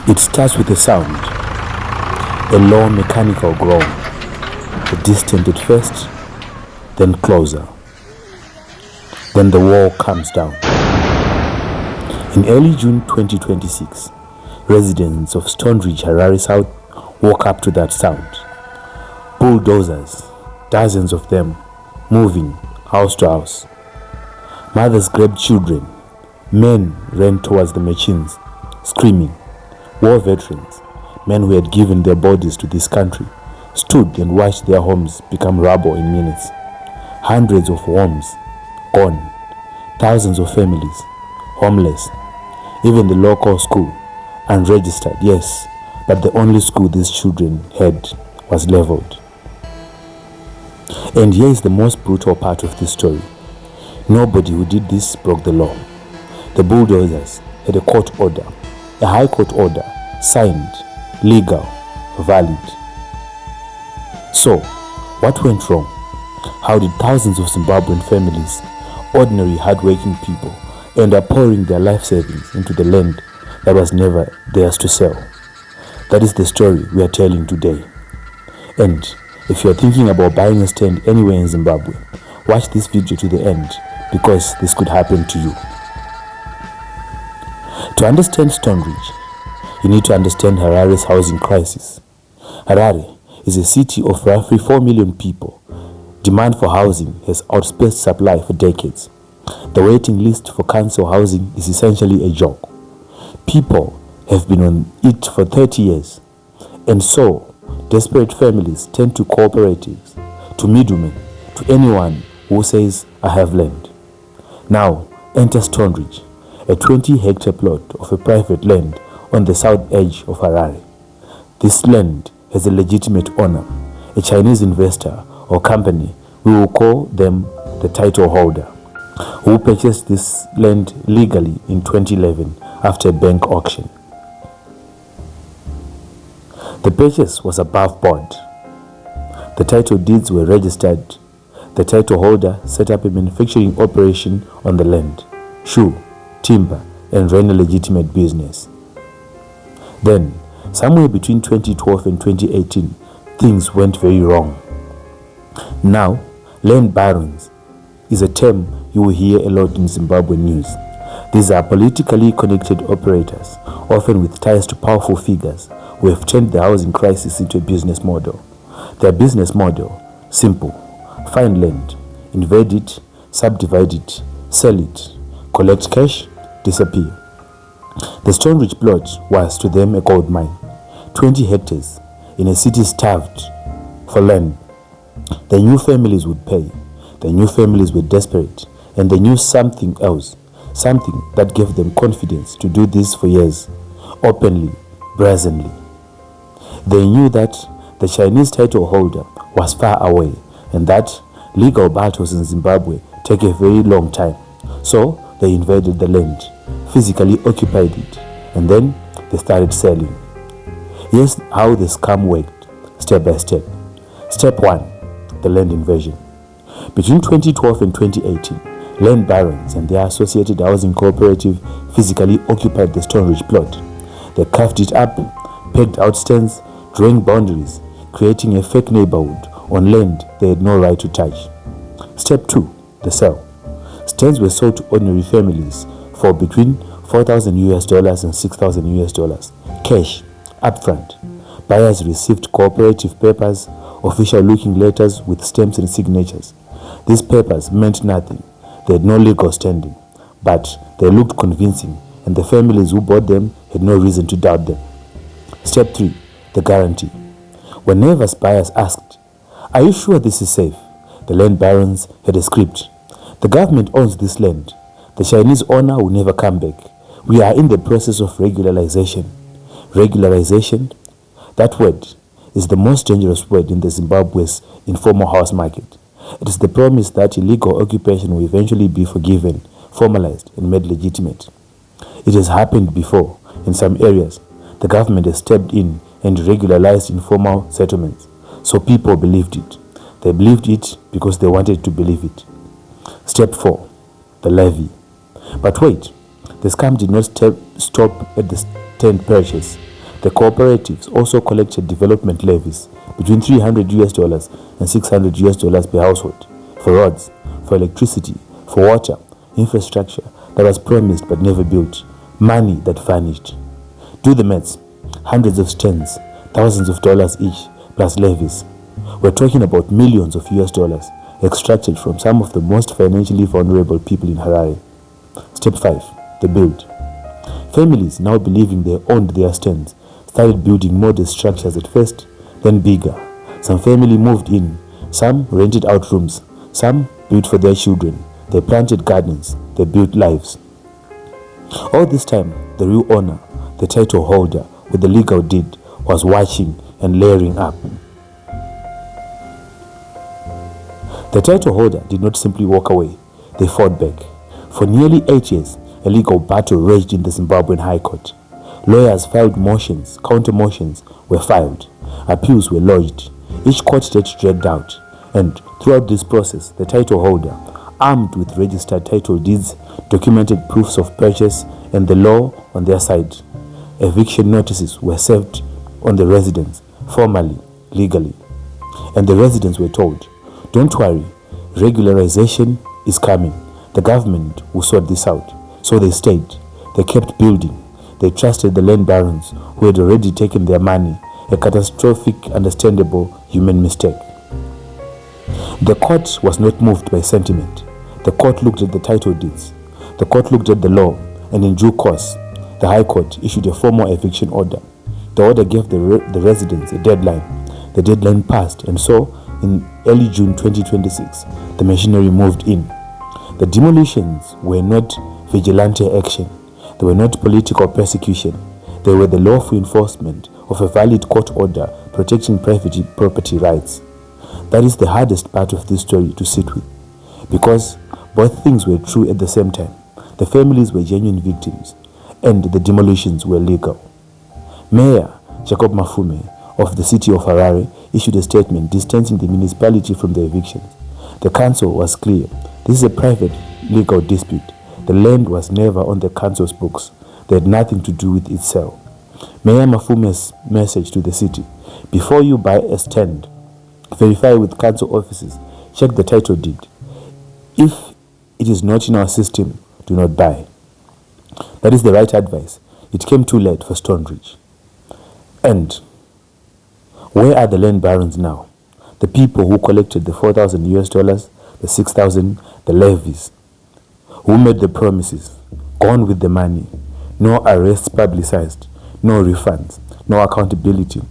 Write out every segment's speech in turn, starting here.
It starts with a sound, a low mechanical groan, distant at first, then closer. Then the wall comes down. In early June 2026, residents of Stoneridge, Harare South, woke up to that sound. Bulldozers, dozens of them, moving house to house. Mothers grabbed children. Men ran towards the machines, screaming. War veterans, men who had given their bodies to this country, stood and watched their homes become rubble in minutes. Hundreds of homes gone. Thousands of families homeless. Even the local school, unregistered, yes, but the only school these children had was leveled. And here is the most brutal part of this story. Nobody who did this broke the law. The bulldozers had a court order, a high court order, signed, legal, valid. So, what went wrong? How did thousands of Zimbabwean families, ordinary hard-working people, end up pouring their life savings into the land that was never theirs to sell? That is the story we are telling today. And if you are thinking about buying a stand anywhere in Zimbabwe, watch this video to the end, because this could happen to you. To understand Stoneridge, you need to understand Harare's housing crisis. Harare is a city of roughly 4 million people. Demand for housing has outpaced supply for decades. The waiting list for council housing is essentially a joke. People have been on it for 30 years. And so, desperate families turn to cooperatives, to middlemen, to anyone who says, I have land. Now, enter Stoneridge, a 20-hectare plot of a private land on the south edge of Harare. This land has a legitimate owner, a Chinese investor or company, we will call them the title holder, who purchased this land legally in 2011 after a bank auction. The purchase was above board. The title deeds were registered. The title holder set up a manufacturing operation on the land, shoe, timber, and ran a legitimate business. Then, somewhere between 2012 and 2018, things went very wrong. Now, land barons is a term you will hear a lot in Zimbabwean news. These are politically connected operators, often with ties to powerful figures, who have turned the housing crisis into a business model. Their business model, simple: find land, invade it, subdivide it, sell it, collect cash, disappear. The Stoneridge plot was to them a gold mine. 20 hectares in a city starved for land. They knew families would pay. They knew families were desperate. And they knew something else, something that gave them confidence to do this for years, openly, brazenly. They knew that the Chinese title holder was far away and that legal battles in Zimbabwe take a very long time. So they invaded the land, physically occupied it, and then they started selling. Here's how the scam worked, step by step. Step 1, the land invasion. Between 2012 and 2018, land barons and their associated housing cooperative physically occupied the Stoneridge plot. They carved it up, pegged out stands, drawing boundaries, creating a fake neighborhood on land they had no right to touch. Step 2, the sale. Stands were sold to ordinary families for between $4,000 and $6,000, cash, upfront. Buyers received cooperative papers, official-looking letters with stamps and signatures. These papers meant nothing. They had no legal standing, but they looked convincing, and the families who bought them had no reason to doubt them. Step 3, the guarantee. Whenever buyers asked, "Are you sure this is safe?" the land barons had a script. "The government owns this land. The Chinese owner will never come back. We are in the process of regularization." Regularization, that word, is the most dangerous word in the Zimbabwe's informal house market. It is the promise that illegal occupation will eventually be forgiven, formalized, and made legitimate. It has happened before. In some areas, the government has stepped in and regularized informal settlements. So people believed it. They believed it because they wanted to believe it. Step 4, the levy. But wait, The scam did not stop at the stand purchase. The cooperatives also collected development levies between $300 and $600 per household for roads, for electricity, for water, infrastructure that was promised but never built, money that vanished. Do the maths. Hundreds of stands, thousands of dollars each, plus levies. We're talking about millions of US dollars extracted from some of the most financially vulnerable people in Harare. Step 5. The build. Families, now believing they owned their stands, started building modest structures at first, then bigger. Some family moved in, some rented out rooms, some built for their children. They planted gardens, they built lives. All this time, the real owner, the title holder with the legal deed, was watching and layering up. The title holder did not simply walk away, they fought back. For nearly 8 years, a legal battle raged in the Zimbabwean High Court. Lawyers filed motions, counter motions were filed, appeals were lodged, each court date dragged out, and throughout this process, the title holder, armed with registered title deeds, documented proofs of purchase, and the law on their side. Eviction notices were served on the residents, formally, legally, and the residents were told, "Don't worry, regularization is coming. The government will sort this out." So they stayed. They kept building. They trusted the land barons who had already taken their money, a catastrophic, understandable human mistake. The court was not moved by sentiment. The court looked at the title deeds. The court looked at the law, and in due course, the High Court issued a formal eviction order. The order gave the residents a deadline. The deadline passed, and so, in early June 2026, the machinery moved in. The demolitions were not vigilante action. They were not political persecution. They were the lawful enforcement of a valid court order protecting private property rights. That is the hardest part of this story to sit with, because both things were true at the same time. The families were genuine victims, and the demolitions were legal. Mayor Jacob Mafume of the city of Harare issued a statement distancing the municipality from the evictions. The council was clear. This is a private legal dispute. The land was never on the council's books. They had nothing to do with its sale. Mayor Mafume's message to the city: before you buy a stand, verify with council offices, check the title deed. If it is not in our system, do not buy. That is the right advice. It came too late for Stoneridge. And where are the land barons now? The people who collected the $4,000, the 6,000, the levies, who made the promises, gone with the money, no arrests publicized, no refunds, no accountability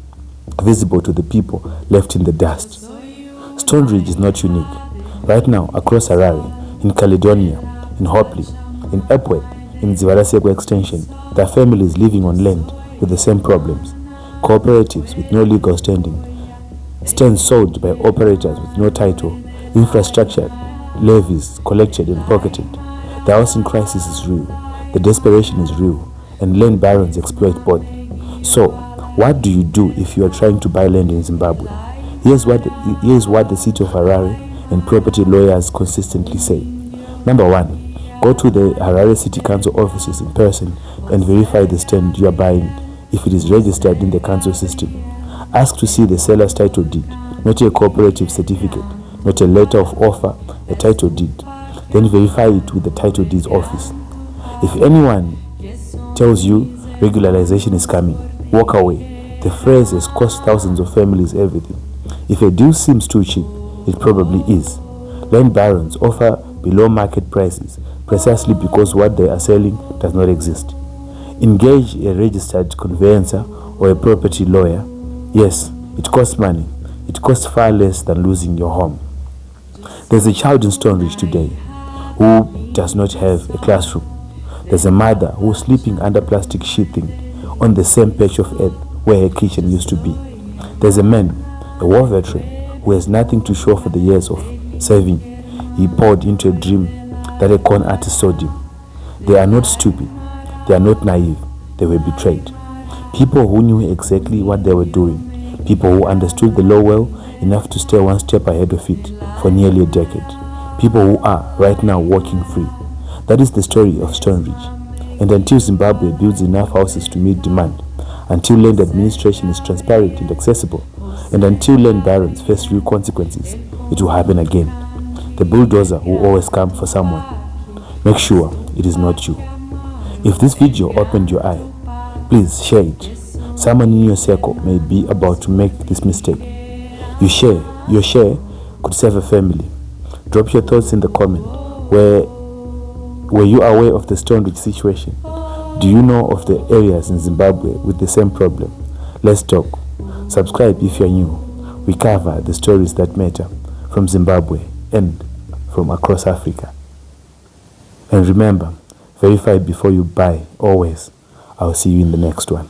visible to the people left in the dust. Stoneridge is not unique. Right now, across Harare, in Caledonia, in Hopley, in Epworth, in Zivaraseko Extension, there are families living on land with the same problems. Cooperatives with no legal standing, stands sold by operators with no title, infrastructure, levies collected and pocketed. The housing crisis is real, the desperation is real, and land barons exploit both. So, what do you do if you are trying to buy land in Zimbabwe? Here's what the city of Harare and property lawyers consistently say. Number 1, go to the Harare City Council offices in person and verify the stand you are buying if it is registered in the council system. Ask to see the seller's title deed, not a cooperative certificate, not a letter of offer, a title deed. Then verify it with the title deeds office. If anyone tells you regularization is coming, walk away. The phrase has cost thousands of families everything. If a deal seems too cheap, it probably is. Land barons offer below market prices precisely because what they are selling does not exist. Engage a registered conveyancer or a property lawyer. Yes, it costs money. It costs far less than losing your home. There's a child in Stoneridge today who does not have a classroom. There's a mother who's sleeping under plastic sheathing on the same patch of earth where her kitchen used to be. There's a man, a war veteran, who has nothing to show for the years of serving he poured into a dream that a con artist sold him. They are not stupid. They are not naive. They were betrayed. People who knew exactly what they were doing. People who understood the law well enough to stay one step ahead of it for nearly a decade. People who are right now walking free. That is the story of Stoneridge. And until Zimbabwe builds enough houses to meet demand, until land administration is transparent and accessible, and until land barons face real consequences, it will happen again. The bulldozer will always come for someone. Make sure it is not you. If this video opened your eye, please share it. Someone in your circle may be about to make this mistake. Your share could save a family. Drop your thoughts in the comment. Were you aware of the Stoneridge situation? Do you know of the areas in Zimbabwe with the same problem? Let's talk. Subscribe if you're new. We cover the stories that matter from Zimbabwe and from across Africa. And remember, verify before you buy, always. I'll see you in the next one.